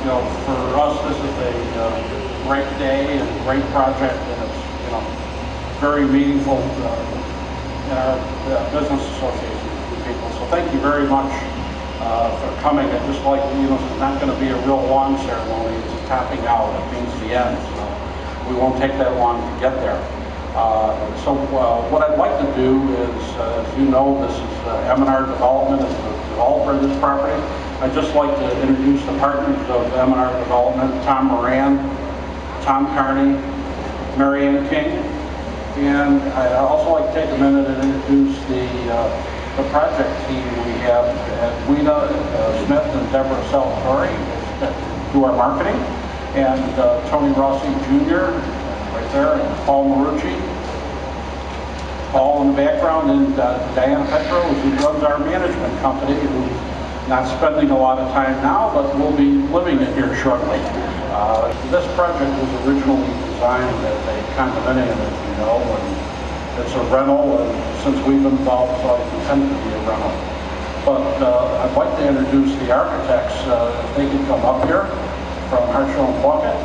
for us, this is a great day and great project, and it's, very meaningful in our business association with people. So thank you very much for coming. I just like, it's not going to be a real long ceremony. It's a tapping out. It means the end. So we won't take that long to get there. So what I'd like to do is, as you know, this is M&R Development is the developer of this property. I'd just like to introduce the partners of M&R Development, Tom Moran, Tom Carney, Marianne King, and I'd also like to take a minute and introduce the project team. We have Edwina Smith and Deborah Salvatore, who are marketing, and Tony Rossi Jr. right there, and Paul Marucci, Paul in the background, and Diana Petro, who runs our management company, who's not spending a lot of time now, but will be living it here shortly. This project was originally designed as a condominium, as you know, and it's a rental, and since we've been involved, it's always intended to be a rental. But I'd like to introduce the architects, if they could come up here, from Hartshaw and Plunkett.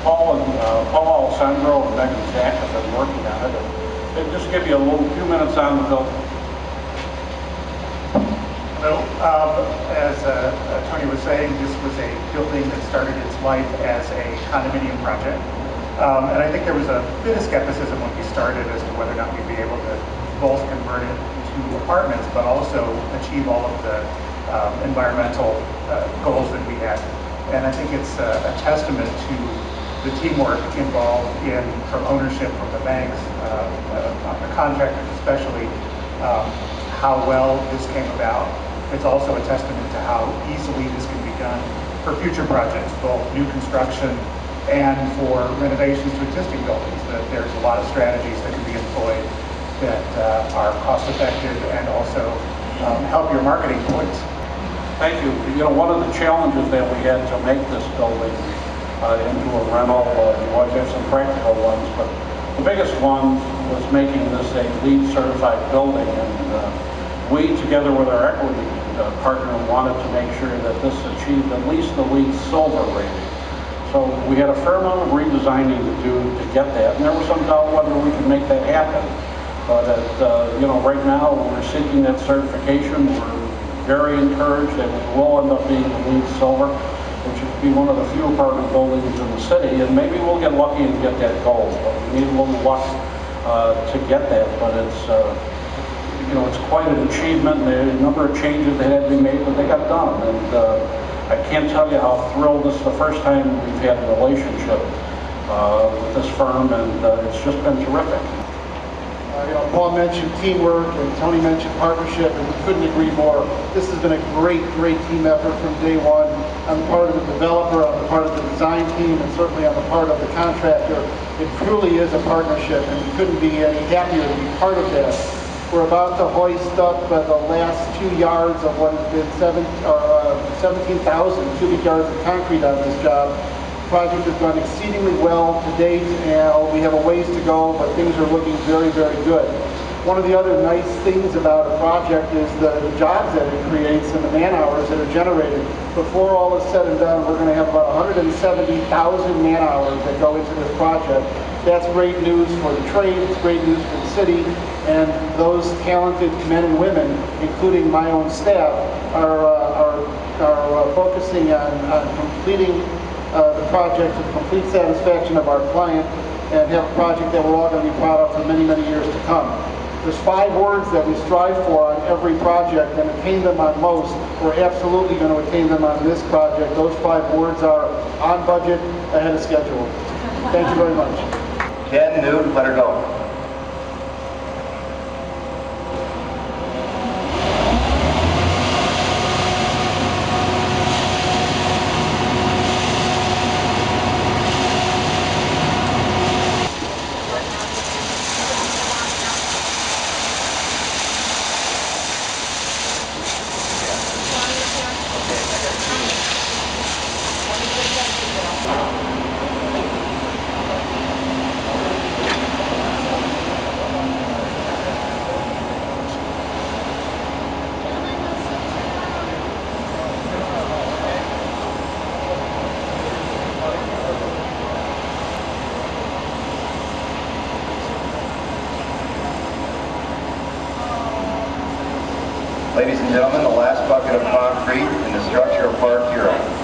Paul Alessandro and Megan Zach have been working on it. And just give you a few minutes on the building. Hello. As Tony was saying, this was a building that started its life as a condominium project. And I think there was a bit of skepticism when we started as to whether or not we'd be able to both convert it to apartments, but also achieve all of the environmental goals that we had. And I think it's a testament to the teamwork involved in, from ownership, from the banks, the contractors especially, how well this came about. It's also a testament to how easily this can be done for future projects, both new construction and for renovations to existing buildings. That there's a lot of strategies that can be employed that are cost effective and also help your marketing points. Thank you. One of the challenges that we had to make this building into a rental, you always have some practical ones, but the biggest one was making this a LEED certified building, and we, together with our equity partner, wanted to make sure that this achieved at least the LEED silver rating. So we had a fair amount of redesigning to do to get that, and there was some doubt whether we could make that happen. But right now we're seeking that certification. We're very encouraged that we will end up being the LEED silver, which would be one of the few apartment buildings in the city, and maybe we'll get lucky and get that gold. But we need a little luck to get that. But it's it's quite an achievement. There are a number of changes that had to be made, but they got done. And I can't tell you how thrilled this is the first time we've had a relationship with this firm, and it's just been terrific. Paul mentioned teamwork, and Tony mentioned partnership, and we couldn't agree more. This has been a great team effort from day one. On the part of the developer, on the part of the design team, and certainly on the part of the contractor. It truly is a partnership, and we couldn't be any happier to be part of that. We're about to hoist up the last 2 yards of what has been 17,000 cubic yards of concrete on this job. The project has gone exceedingly well to date, and we have a ways to go, but things are looking very good. One of the other nice things about a project is the jobs that it creates and the man hours that are generated. Before all is said and done, we're going to have about 170,000 man hours that go into this project. That's great news for the trade, it's great news for the city, and those talented men and women, including my own staff, are focusing on completing the project to the complete satisfaction of our client, and have a project that we're all going to be proud of for many years to come. There's 5 words that we strive for on every project and attain them on most. We're absolutely going to attain them on this project. Those 5 words are on budget, ahead of schedule. Thank you very much. Ken, Newt, let her go. Ladies and gentlemen, the last bucket of concrete in the structure of Parc Huron.